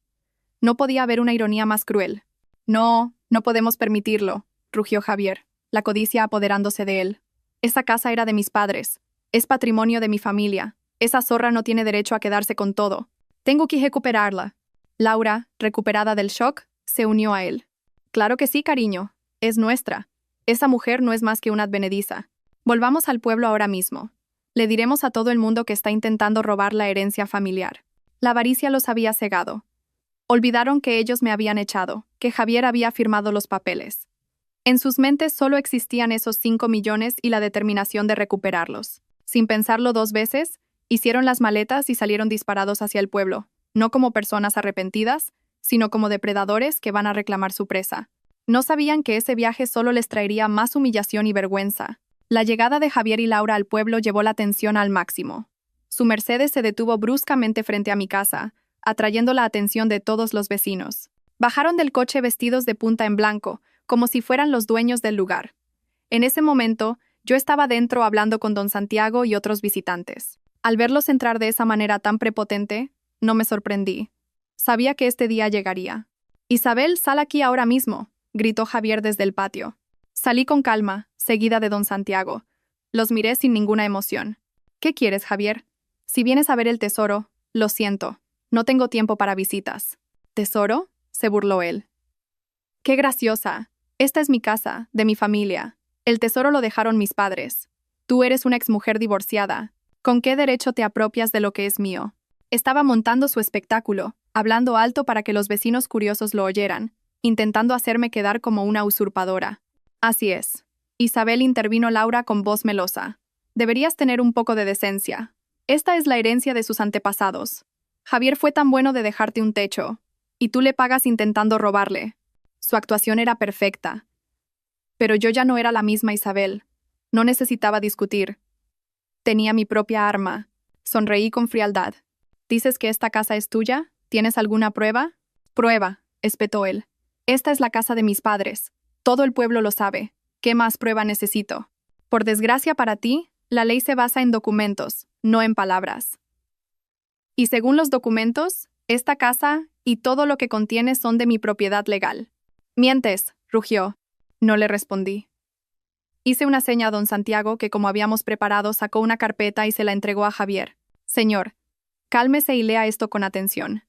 No podía haber una ironía más cruel. No podemos permitirlo, rugió Javier, la codicia apoderándose de él. Esa casa era de mis padres. Es patrimonio de mi familia. Esa zorra no tiene derecho a quedarse con todo. Tengo que recuperarla. Laura, recuperada del shock, se unió a él. Claro que sí, cariño. Es nuestra. Esa mujer no es más que una advenediza. Volvamos al pueblo ahora mismo. Le diremos a todo el mundo que está intentando robar la herencia familiar. La avaricia los había cegado. Olvidaron que ellos me habían echado, que Javier había firmado los papeles. En sus mentes solo existían esos 5 millones y la determinación de recuperarlos. Sin pensarlo 2 veces, hicieron las maletas y salieron disparados hacia el pueblo, no como personas arrepentidas, sino como depredadores que van a reclamar su presa. No sabían que ese viaje solo les traería más humillación y vergüenza. La llegada de Javier y Laura al pueblo llevó la tensión al máximo. Su Mercedes se detuvo bruscamente frente a mi casa, atrayendo la atención de todos los vecinos. Bajaron del coche vestidos de punta en blanco, como si fueran los dueños del lugar. En ese momento, yo estaba dentro hablando con don Santiago y otros visitantes. Al verlos entrar de esa manera tan prepotente, no me sorprendí. Sabía que este día llegaría. «Isabel, sal aquí ahora mismo», gritó Javier desde el patio. Salí con calma, seguida de don Santiago. Los miré sin ninguna emoción. «¿Qué quieres, Javier? Si vienes a ver el tesoro, lo siento. No tengo tiempo para visitas». «¿Tesoro?», se burló él. «Qué graciosa. Esta es mi casa, de mi familia. El tesoro lo dejaron mis padres. Tú eres una exmujer divorciada. ¿Con qué derecho te apropias de lo que es mío?» Estaba montando su espectáculo, hablando alto para que los vecinos curiosos lo oyeran, intentando hacerme quedar como una usurpadora. «Así es». Isabel, intervino Laura con voz melosa. «Deberías tener un poco de decencia. Esta es la herencia de sus antepasados. Javier fue tan bueno de dejarte un techo, y tú le pagas intentando robarle. Su actuación era perfecta. Pero yo ya no era la misma Isabel. No necesitaba discutir. Tenía mi propia arma». Sonreí con frialdad. «¿Dices que esta casa es tuya? ¿Tienes alguna prueba?» «Prueba», espetó él. «Esta es la casa de mis padres. Todo el pueblo lo sabe. ¿Qué más prueba necesito?» «Por desgracia para ti, la ley se basa en documentos, no en palabras. Y según los documentos, esta casa y todo lo que contiene son de mi propiedad legal». «Mientes», rugió. No le respondí. Hice una seña a don Santiago que, como habíamos preparado, sacó una carpeta y se la entregó a Javier. «Señor, cálmese y lea esto con atención.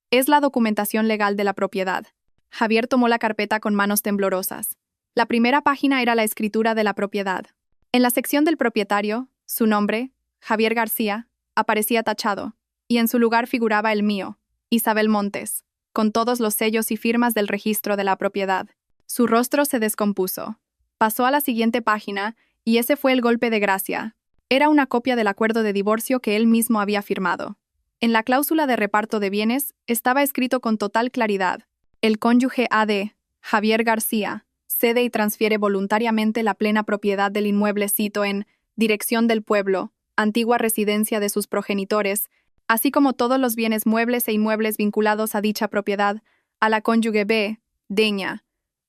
Es la documentación legal de la propiedad». Javier tomó la carpeta con manos temblorosas. La primera página era la escritura de la propiedad. En la sección del propietario, su nombre, Javier García, aparecía tachado, y en su lugar figuraba el mío, Isabel Montes, con todos los sellos y firmas del registro de la propiedad. Su rostro se descompuso. Pasó a la siguiente página, y ese fue el golpe de gracia. Era una copia del acuerdo de divorcio que él mismo había firmado. En la cláusula de reparto de bienes estaba escrito con total claridad: «El cónyuge A.D., Javier García, cede y transfiere voluntariamente la plena propiedad del inmueble cito en dirección del pueblo, antigua residencia de sus progenitores, así como todos los bienes muebles e inmuebles vinculados a dicha propiedad, a la cónyuge B, Deña,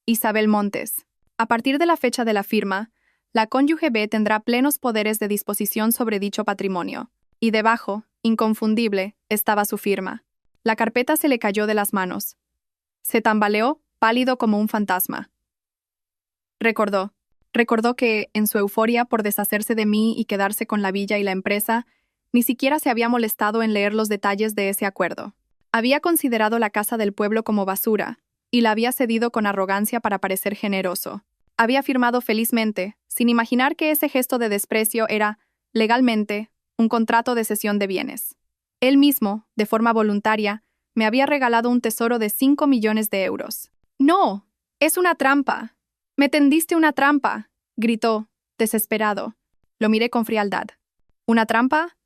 Isabel Montes». A partir de la fecha de la firma, la cónyuge B tendrá plenos poderes de disposición sobre dicho patrimonio. Y debajo, inconfundible, estaba su firma. La carpeta se le cayó de las manos. Se tambaleó, pálido como un fantasma. Recordó que, en su euforia por deshacerse de mí y quedarse con la villa y la empresa, ni siquiera se había molestado en leer los detalles de ese acuerdo. Había considerado la casa del pueblo como basura, y la había cedido con arrogancia para parecer generoso. Había firmado felizmente, sin imaginar que ese gesto de desprecio era, legalmente, un contrato de cesión de bienes. Él mismo, de forma voluntaria, me había regalado un tesoro de 5 millones de euros. «¡No! ¡Es una trampa! ¡Me tendiste una trampa!», gritó, desesperado. Lo miré con frialdad. «¿Una trampa?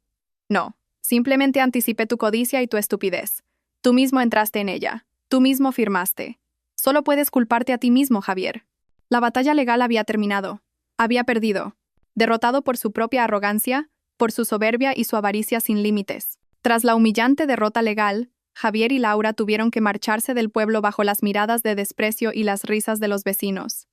No. Simplemente anticipé tu codicia y tu estupidez. Tú mismo entraste en ella. Tú mismo firmaste. Solo puedes culparte a ti mismo, Javier». La batalla legal había terminado. Había perdido. Derrotado por su propia arrogancia, por su soberbia y su avaricia sin límites. Tras la humillante derrota legal, Javier y Laura tuvieron que marcharse del pueblo bajo las miradas de desprecio y las risas de los vecinos.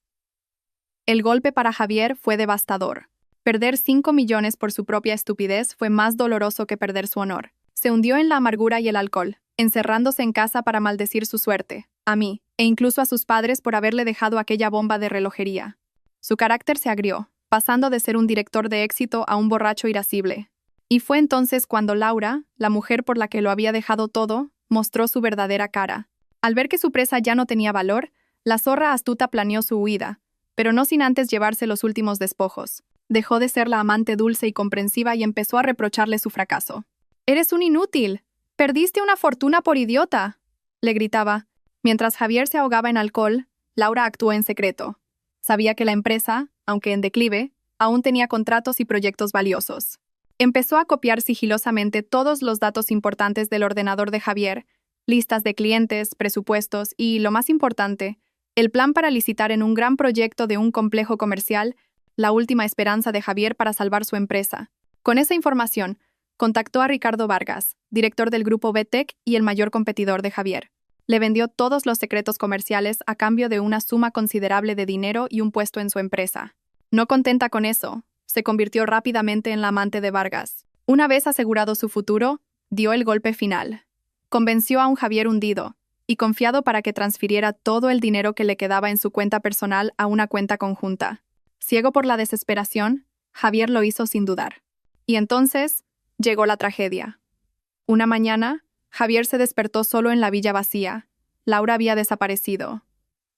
El golpe para Javier fue devastador. Perder 5 millones por su propia estupidez fue más doloroso que perder su honor. Se hundió en la amargura y el alcohol, encerrándose en casa para maldecir su suerte, a mí, e incluso a sus padres por haberle dejado aquella bomba de relojería. Su carácter se agrió, pasando de ser un director de éxito a un borracho irascible. Y fue entonces cuando Laura, la mujer por la que lo había dejado todo, mostró su verdadera cara. Al ver que su presa ya no tenía valor, la zorra astuta planeó su huida, pero no sin antes llevarse los últimos despojos. Dejó de ser la amante dulce y comprensiva y empezó a reprocharle su fracaso. «¡Eres un inútil! ¡Perdiste una fortuna por idiota!», le gritaba. Mientras Javier se ahogaba en alcohol, Laura actuó en secreto. Sabía que la empresa, aunque en declive, aún tenía contratos y proyectos valiosos. Empezó a copiar sigilosamente todos los datos importantes del ordenador de Javier, listas de clientes, presupuestos y, lo más importante, el plan para licitar en un gran proyecto de un complejo comercial, la última esperanza de Javier para salvar su empresa. Con esa información, Contactó a Ricardo Vargas, director del grupo BTEC y el mayor competidor de Javier. Le vendió todos los secretos comerciales a cambio de una suma considerable de dinero y un puesto en su empresa. No contenta con eso, se convirtió rápidamente en la amante de Vargas. Una vez asegurado su futuro, dio el golpe final. Convenció a un Javier hundido y confiado para que transfiriera todo el dinero que le quedaba en su cuenta personal a una cuenta conjunta. Ciego por la desesperación, Javier lo hizo sin dudar. Y entonces llegó la tragedia. Una mañana, Javier se despertó solo en la villa vacía. Laura había desaparecido.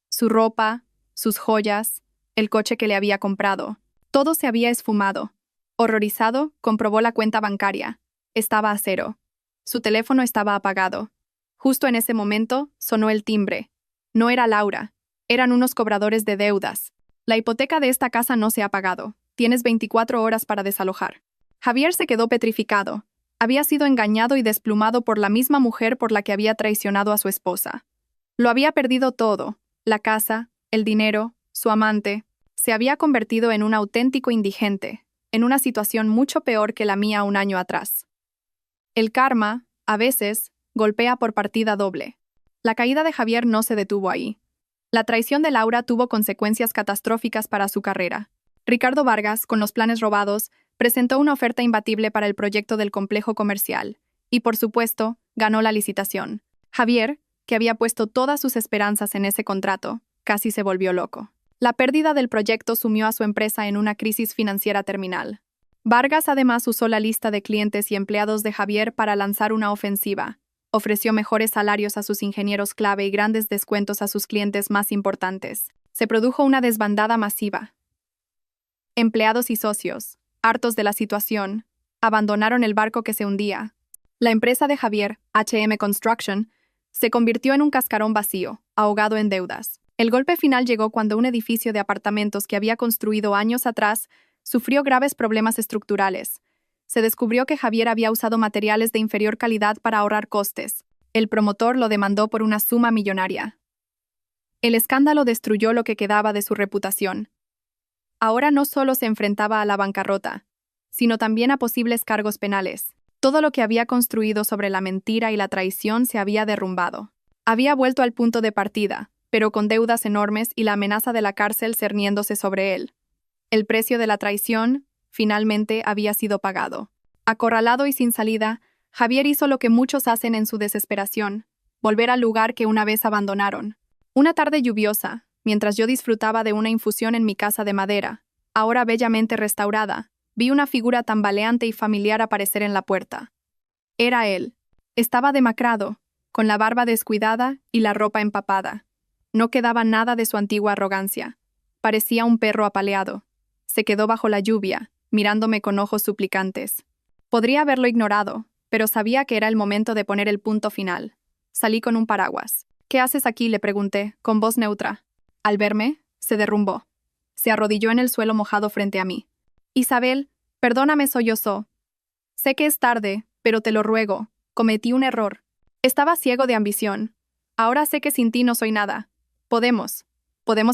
Su ropa, sus joyas, el coche que le había comprado. Todo se había esfumado. Horrorizado, comprobó la cuenta bancaria. Estaba a cero. Su teléfono estaba apagado. Justo en ese momento, sonó el timbre. No era Laura. Eran unos cobradores de deudas. La hipoteca de esta casa no se ha pagado. Tienes 24 horas para desalojar. Javier se quedó petrificado. Había sido engañado y desplumado por la misma mujer por la que había traicionado a su esposa. Lo había perdido todo: la casa, el dinero, su amante. Se había convertido en un auténtico indigente, en una situación mucho peor que la mía un año atrás. El karma, a veces, golpea por partida doble. La caída de Javier no se detuvo ahí. La traición de Laura tuvo consecuencias catastróficas para su carrera. Ricardo Vargas, con los planes robados, presentó una oferta imbatible para el proyecto del complejo comercial y, por supuesto, ganó la licitación. Javier, que había puesto todas sus esperanzas en ese contrato, casi se volvió loco. La pérdida del proyecto sumió a su empresa en una crisis financiera terminal. Vargas además usó la lista de clientes y empleados de Javier para lanzar una ofensiva. Ofreció mejores salarios a sus ingenieros clave y grandes descuentos a sus clientes más importantes. Se produjo una desbandada masiva. Empleados y socios, hartos de la situación, abandonaron el barco que se hundía. La empresa de Javier, HM Construction, se convirtió en un cascarón vacío, ahogado en deudas. El golpe final llegó cuando un edificio de apartamentos que había construido años atrás sufrió graves problemas estructurales. Se descubrió que Javier había usado materiales de inferior calidad para ahorrar costes. El promotor lo demandó por una suma millonaria. El escándalo destruyó lo que quedaba de su reputación. Ahora no solo se enfrentaba a la bancarrota, sino también a posibles cargos penales. Todo lo que había construido sobre la mentira y la traición se había derrumbado. Había vuelto al punto de partida, pero con deudas enormes y la amenaza de la cárcel cerniéndose sobre él. El precio de la traición, finalmente, había sido pagado. Acorralado y sin salida, Javier hizo lo que muchos hacen en su desesperación: volver al lugar que una vez abandonaron. Una tarde lluviosa, mientras yo disfrutaba de una infusión en mi casa de madera, ahora bellamente restaurada, vi una figura tambaleante y familiar aparecer en la puerta. Era él. Estaba demacrado, con la barba descuidada y la ropa empapada. No quedaba nada de su antigua arrogancia. Parecía un perro apaleado. Se quedó bajo la lluvia, mirándome con ojos suplicantes. Podría haberlo ignorado, pero sabía que era el momento de poner el punto final. Salí con un paraguas. «¿Qué haces aquí?», le pregunté, con voz neutra. Al verme, se derrumbó. Se arrodilló en el suelo mojado frente a mí. «Isabel, perdóname», sollozó. «Sé que es tarde, pero te lo ruego. Cometí un error. Estaba ciego de ambición. Ahora sé que sin ti no soy nada. ¿Podemos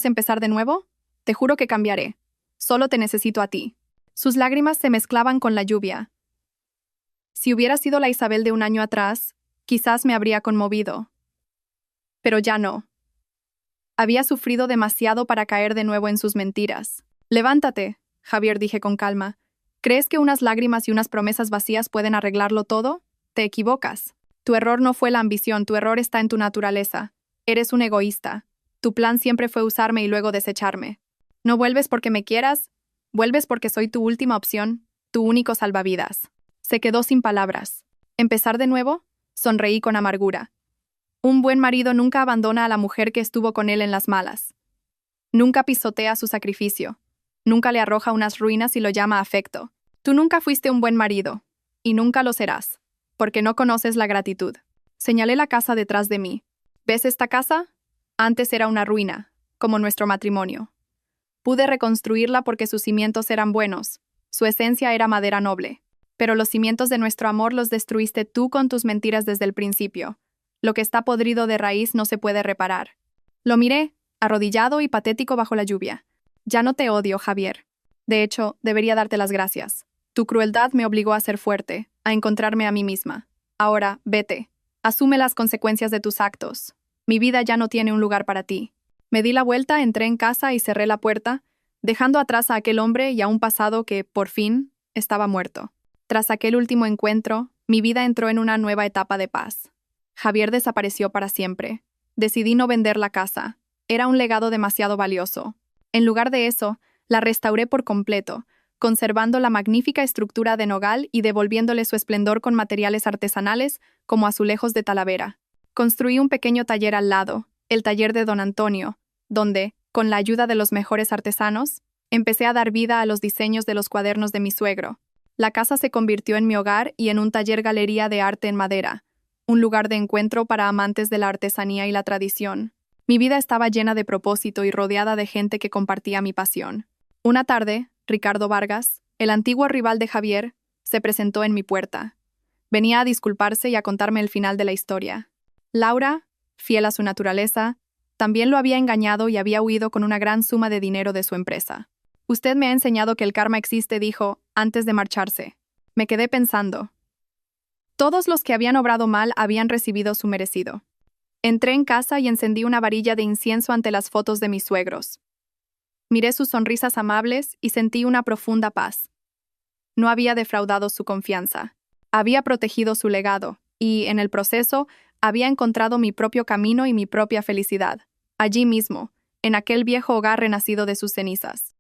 empezar de nuevo? Te juro que cambiaré. Solo te necesito a ti». Sus lágrimas se mezclaban con la lluvia. Si hubiera sido la Isabel de un año atrás, quizás me habría conmovido. Pero ya no. Había sufrido demasiado para caer de nuevo en sus mentiras. «Levántate», Javier, dije con calma. «¿Crees que unas lágrimas y unas promesas vacías pueden arreglarlo todo? Te equivocas. Tu error no fue la ambición, tu error está en tu naturaleza. Eres un egoísta. Tu plan siempre fue usarme y luego desecharme. No vuelves porque me quieras, vuelves porque soy tu última opción, tu único salvavidas». Se quedó sin palabras. ¿Empezar de nuevo? Sonreí con amargura. Un buen marido nunca abandona a la mujer que estuvo con él en las malas. Nunca pisotea su sacrificio. Nunca le arroja unas ruinas y lo llama afecto. Tú nunca fuiste un buen marido. Y nunca lo serás. Porque no conoces la gratitud. Señalé la casa detrás de mí. ¿Ves esta casa? Antes era una ruina, como nuestro matrimonio. Pude reconstruirla porque sus cimientos eran buenos. Su esencia era madera noble. Pero los cimientos de nuestro amor los destruiste tú con tus mentiras desde el principio. Lo que está podrido de raíz no se puede reparar. Lo miré, arrodillado y patético bajo la lluvia. Ya no te odio, Javier. De hecho, debería darte las gracias. Tu crueldad me obligó a ser fuerte, a encontrarme a mí misma. Ahora, vete. Asume las consecuencias de tus actos. Mi vida ya no tiene un lugar para ti. Me di la vuelta, entré en casa y cerré la puerta, dejando atrás a aquel hombre y a un pasado que, por fin, estaba muerto. Tras aquel último encuentro, mi vida entró en una nueva etapa de paz. Javier desapareció para siempre. Decidí no vender la casa. Era un legado demasiado valioso. En lugar de eso, la restauré por completo, conservando la magnífica estructura de nogal y devolviéndole su esplendor con materiales artesanales como azulejos de Talavera. Construí un pequeño taller al lado, el taller de don Antonio, donde, con la ayuda de los mejores artesanos, empecé a dar vida a los diseños de los cuadernos de mi suegro. La casa se convirtió en mi hogar y en un taller-galería de arte en madera, un lugar de encuentro para amantes de la artesanía y la tradición. Mi vida estaba llena de propósito y rodeada de gente que compartía mi pasión. Una tarde, Ricardo Vargas, el antiguo rival de Javier, se presentó en mi puerta. Venía a disculparse y a contarme el final de la historia. Laura, fiel a su naturaleza, también lo había engañado y había huido con una gran suma de dinero de su empresa. Usted me ha enseñado que el karma existe, dijo, antes de marcharse. Me quedé pensando. Todos los que habían obrado mal habían recibido su merecido. Entré en casa y encendí una varilla de incienso ante las fotos de mis suegros. Miré sus sonrisas amables y sentí una profunda paz. No había defraudado su confianza. Había protegido su legado y, en el proceso, había encontrado mi propio camino y mi propia felicidad, allí mismo, en aquel viejo hogar renacido de sus cenizas.